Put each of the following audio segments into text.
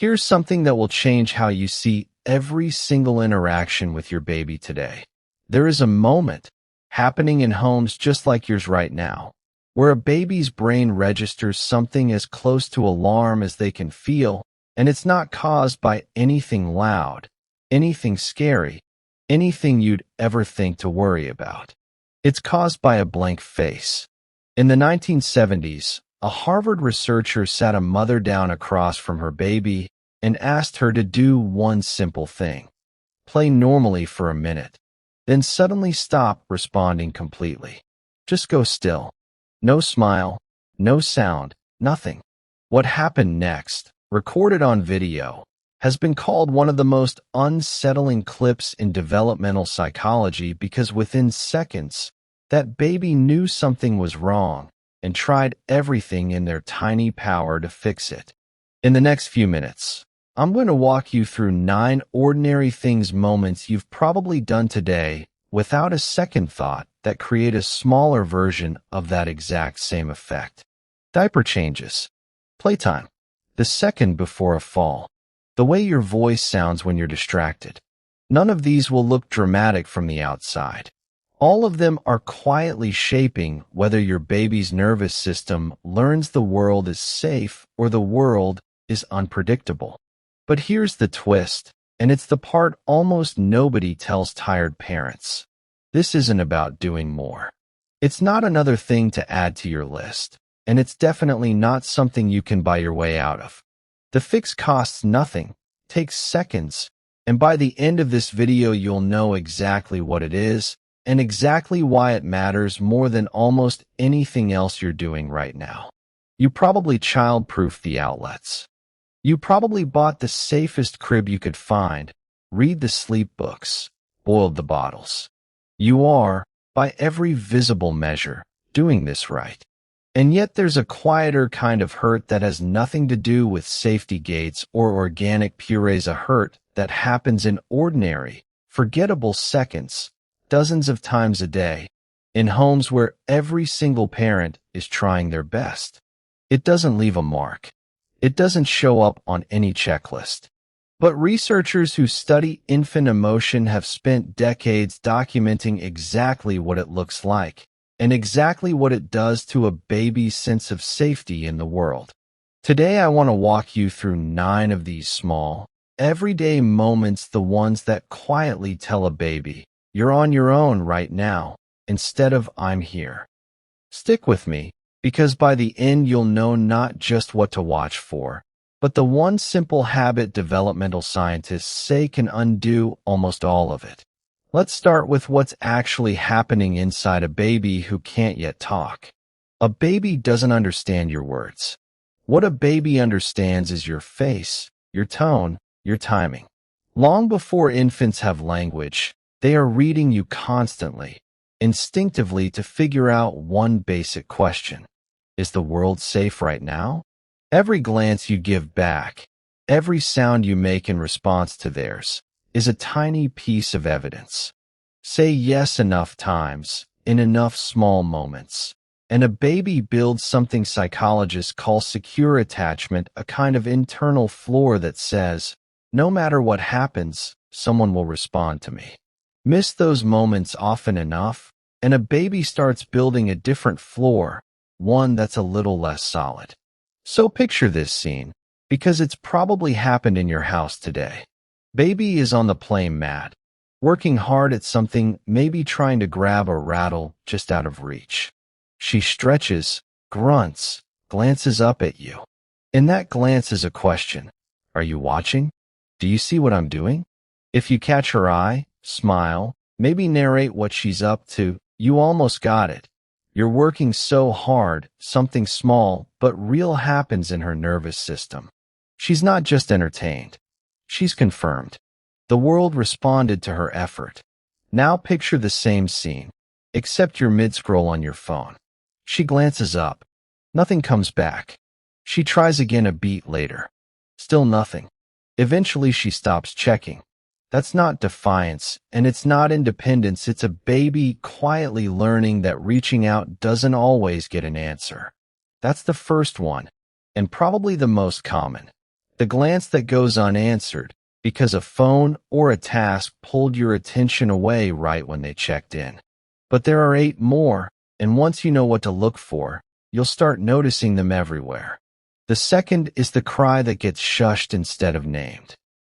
Here's something that will change how you see every single interaction with your baby today. There is a moment happening in homes just like yours right now, where a baby's brain registers something as close to alarm as they can feel, and it's not caused by anything loud, anything scary, anything you'd ever think to worry about. It's caused by a blank face. In the 1970s, a Harvard researcher sat a mother down across from her baby and asked her to do one simple thing: play normally for a minute, then suddenly stop responding completely. Just go still. No smile, no sound, nothing. What happened next, recorded on video, has been called one of the most unsettling clips in developmental psychology because within seconds, that baby knew something was wrong and tried everything in their tiny power to fix it. In the next few minutes, I'm going to walk you through 9 ordinary things moments you've probably done today without a second thought that create a smaller version of that exact same effect. Diaper changes. Playtime. The second before a fall. The way your voice sounds when you're distracted. None of these will look dramatic from the outside. All of them are quietly shaping whether your baby's nervous system learns the world is safe or the world is unpredictable. But here's the twist, and it's the part almost nobody tells tired parents. This isn't about doing more. It's not another thing to add to your list, and it's definitely not something you can buy your way out of. The fix costs nothing, takes seconds, and by the end of this video you'll know exactly what it is and exactly why it matters more than almost anything else you're doing right now. You probably child-proofed the outlets. You probably bought the safest crib you could find, read the sleep books, boiled the bottles. You are, by every visible measure, doing this right. And yet there's a quieter kind of hurt that has nothing to do with safety gates or organic purees, a hurt that happens in ordinary, forgettable seconds, dozens of times a day, in homes where every single parent is trying their best. It doesn't leave a mark. It doesn't show up on any checklist. But researchers who study infant emotion have spent decades documenting exactly what it looks like and exactly what it does to a baby's sense of safety in the world. Today, I want to walk you through 9 of these small, everyday moments, the ones that quietly tell a baby, "You're on your own right now," instead of "I'm here." Stick with me, because by the end you'll know not just what to watch for, but the one simple habit developmental scientists say can undo almost all of it. Let's start with what's actually happening inside a baby who can't yet talk. A baby doesn't understand your words. What a baby understands is your face, your tone, your timing. Long before infants have language, they are reading you constantly, instinctively, to figure out one basic question. Is the world safe right now? Every glance you give back, every sound you make in response to theirs, is a tiny piece of evidence. Say yes enough times, in enough small moments, and a baby builds something psychologists call secure attachment, a kind of internal floor that says, no matter what happens, someone will respond to me. Miss those moments often enough, and a baby starts building a different floor, one that's a little less solid. So picture this scene, because it's probably happened in your house today. Baby is on the playing mat, working hard at something, maybe trying to grab a rattle just out of reach. She stretches, grunts, glances up at you. And that glance is a question. Are you watching? Do you see what I'm doing? If you catch her eye, smile, maybe narrate what she's up to, you almost got it. You're working so hard, something small but real happens in her nervous system. She's not just entertained. She's confirmed. The world responded to her effort. Now picture the same scene, except you're mid-scroll on your phone. She glances up. Nothing comes back. She tries again a beat later. Still nothing. Eventually she stops checking. That's not defiance, and it's not independence. It's a baby quietly learning that reaching out doesn't always get an answer. That's the first one, and probably the most common. the glance that goes unanswered because a phone or a task pulled your attention away right when they checked in. But there are 8 more, and once you know what to look for, you'll start noticing them everywhere. The second is the cry that gets shushed instead of named.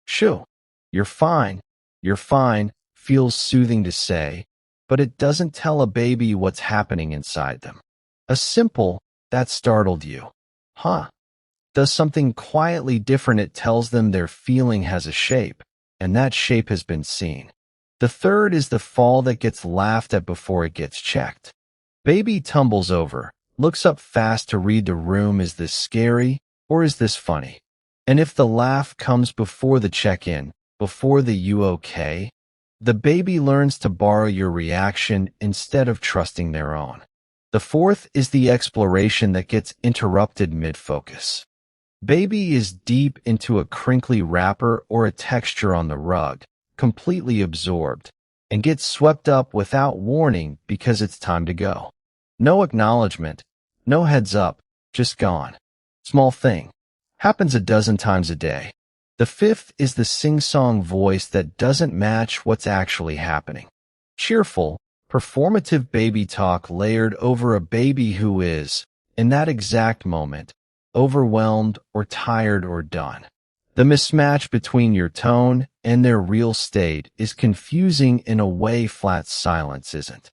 Shoo, you're fine, you're fine, feels soothing to say, but it doesn't tell a baby what's happening inside them. A simple, that startled you. Huh. Does something quietly different. It tells them their feeling has a shape, and that shape has been seen. The third is the fall that gets laughed at before it gets checked. Baby tumbles over, looks up fast to read the room. Is this scary or is this funny? And if the laugh comes before the check-in, before the "you okay?" the baby learns to borrow your reaction instead of trusting their own. The fourth is the exploration that gets interrupted mid-focus. Baby is deep into a crinkly wrapper or a texture on the rug, completely absorbed, and gets swept up without warning because it's time to go. No acknowledgement, no heads up, just gone. Small thing. Happens a dozen times a day. The fifth is the sing-song voice that doesn't match what's actually happening. Cheerful, performative baby talk layered over a baby who is, in that exact moment, overwhelmed or tired or done. The mismatch between your tone and their real state is confusing in a way flat silence isn't.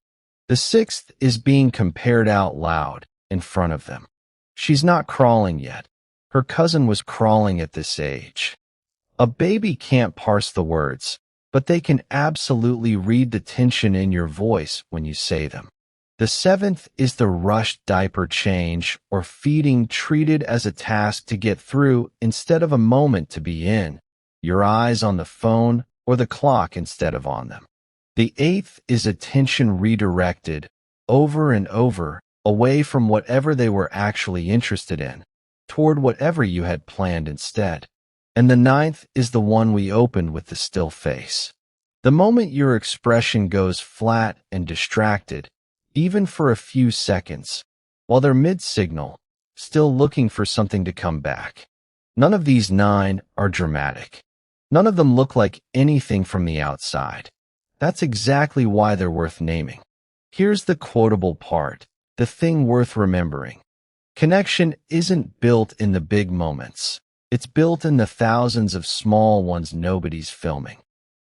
The sixth is being compared out loud in front of them. She's not crawling yet. Her cousin was crawling at this age. A baby can't parse the words, but they can absolutely read the tension in your voice when you say them. The seventh is the rushed diaper change or feeding treated as a task to get through instead of a moment to be in, your eyes on the phone or the clock instead of on them. The eighth is attention redirected over and over away from whatever they were actually interested in, toward whatever you had planned instead. And the ninth is the one we opened with the still face. The moment your expression goes flat and distracted, even for a few seconds, while they're mid-signal, still looking for something to come back. None of these 9 are dramatic. None of them look like anything from the outside. That's exactly why they're worth naming. Here's the quotable part, the thing worth remembering. Connection isn't built in the big moments. It's built in the thousands of small ones nobody's filming.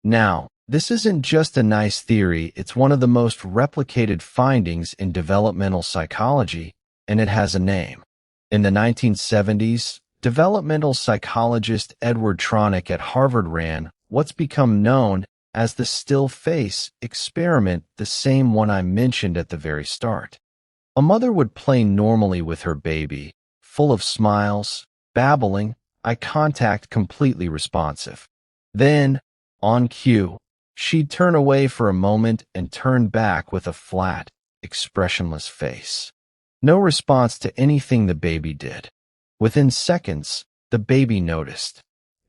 Now, this isn't just a nice theory, it's one of the most replicated findings in developmental psychology, and it has a name. In the 1970s, developmental psychologist Edward Tronick at Harvard ran what's become known as the still face experiment, the same one I mentioned at the very start. A mother would play normally with her baby, full of smiles, babbling, eye contact completely responsive. Then, on cue, she'd turn away for a moment and turn back with a flat, expressionless face. No response to anything the baby did. Within seconds, the baby noticed.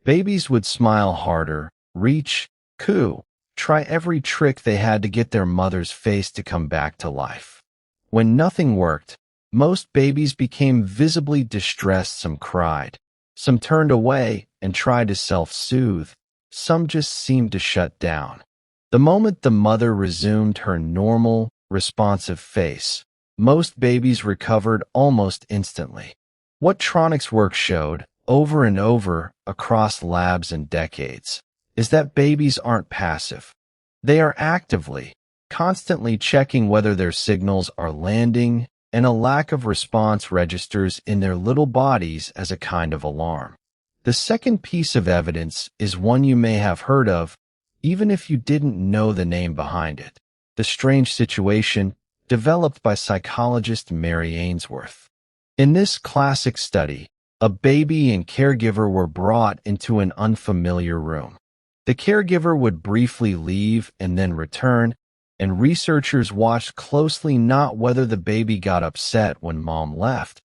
Babies would smile harder, reach, coo, try every trick they had to get their mother's face to come back to life. When nothing worked, most babies became visibly distressed. Some cried. Some turned away and tried to self-soothe. Some just seemed to shut down. The moment the mother resumed her normal, responsive face, most babies recovered almost instantly. What Tronick's work showed, over and over, across labs and decades, is that babies aren't passive. They are actively, constantly checking whether their signals are landing, and a lack of response registers in their little bodies as a kind of alarm. The second piece of evidence is one you may have heard of, even if you didn't know the name behind it. The strange situation, developed by psychologist Mary Ainsworth. In this classic study, a baby and caregiver were brought into an unfamiliar room. The caregiver would briefly leave and then return, and researchers watched closely not whether the baby got upset when mom left.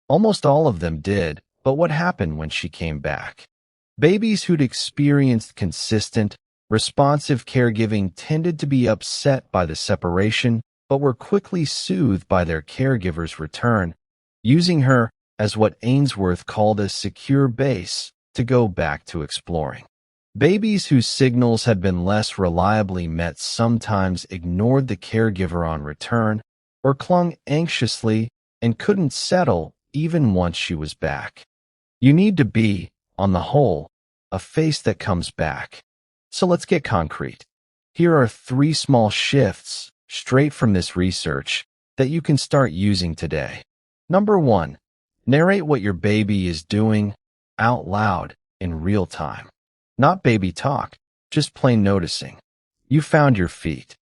Almost all of them did, but what happened when she came back? Babies who'd experienced consistent, responsive caregiving tended to be upset by the separation, but were quickly soothed by their caregiver's return, using her as what Ainsworth called a secure base to go back to exploring. Babies whose signals had been less reliably met sometimes ignored the caregiver on return or clung anxiously and couldn't settle even once she was back. You need to be, on the whole, a face that comes back. So let's get concrete. Here are 3 small shifts straight from this research that you can start using today. Number 1, narrate what your baby is doing out loud in real time. Not baby talk, just plain noticing. You found your feet.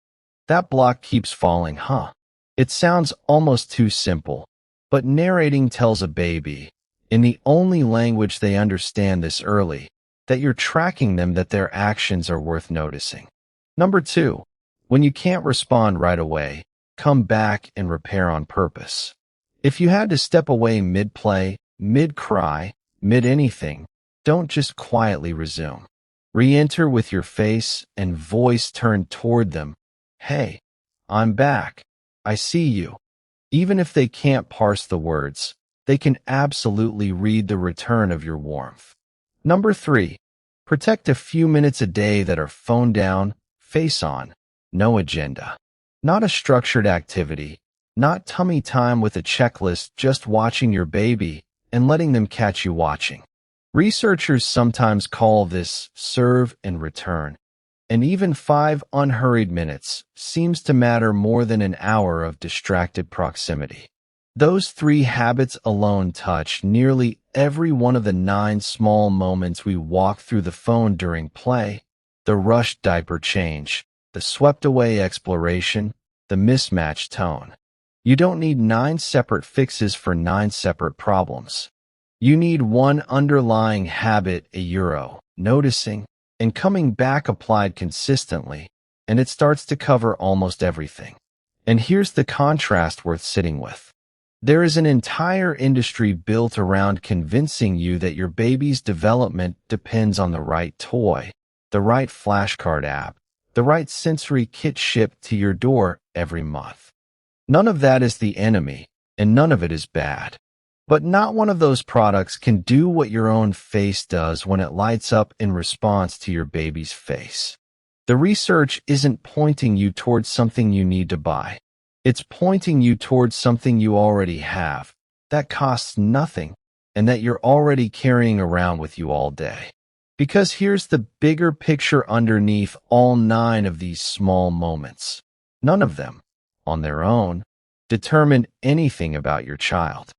That block keeps falling, huh? It sounds almost too simple, but narrating tells a baby, in the only language they understand this early, that you're tracking them, that their actions are worth noticing. Number 2, when you can't respond right away, come back and repair on purpose. If you had to step away mid-play, mid-cry, mid-anything, don't just quietly resume. Re-enter with your face and voice turned toward them. Hey, I'm back. I see you. Even if they can't parse the words, they can absolutely read the return of your warmth. Number 3, protect a few minutes a day that are phone down, face on, no agenda. Not a structured activity, not tummy time with a checklist, just watching your baby and letting them catch you watching. Researchers sometimes call this serve and return, and even 5 unhurried minutes seems to matter more than an hour of distracted proximity. Those 3 habits alone touch nearly every one of the 9 small moments we walk through the phone during play: the rushed diaper change, the swept-away exploration, the mismatched tone. You don't need 9 separate fixes for 9 separate problems. You need one underlying habit, noticing and coming back applied consistently, and it starts to cover almost everything. And here's the contrast worth sitting with. There is an entire industry built around convincing you that your baby's development depends on the right toy, the right flashcard app, the right sensory kit shipped to your door every month. None of that is the enemy, and none of it is bad. But not one of those products can do what your own face does when it lights up in response to your baby's face. The research isn't pointing you towards something you need to buy. It's pointing you towards something you already have, that costs nothing, and that you're already carrying around with you all day. Because here's the bigger picture underneath all 9 of these small moments. None of them, on their own, determine anything about your child.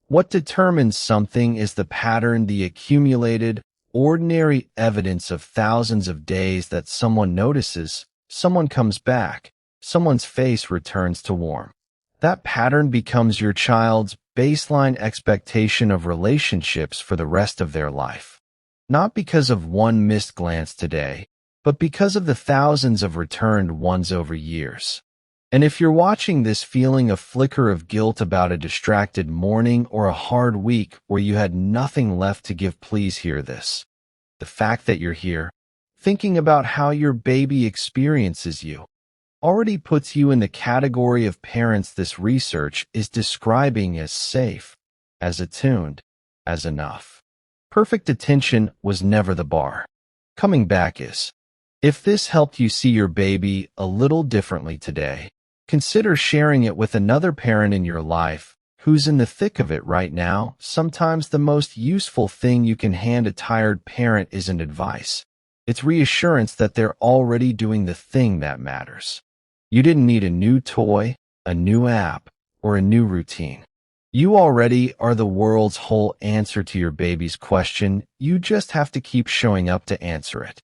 What determines something is the pattern, the accumulated, ordinary evidence of thousands of days that someone notices, someone comes back, someone's face returns to warm. That pattern becomes your child's baseline expectation of relationships for the rest of their life. Not because of one missed glance today, but because of the thousands of returned ones over years. And if you're watching this feeling a flicker of guilt about a distracted morning or a hard week where you had nothing left to give, please hear this. The fact that you're here, thinking about how your baby experiences you, already puts you in the category of parents this research is describing as safe, as attuned, as enough. Perfect attention was never the bar. Coming back is. If this helped you see your baby a little differently today, consider sharing it with another parent in your life who's in the thick of it right now. Sometimes the most useful thing you can hand a tired parent isn't advice. It's reassurance that they're already doing the thing that matters. You didn't need a new toy, a new app, or a new routine. You already are the world's whole answer to your baby's question. You just have to keep showing up to answer it.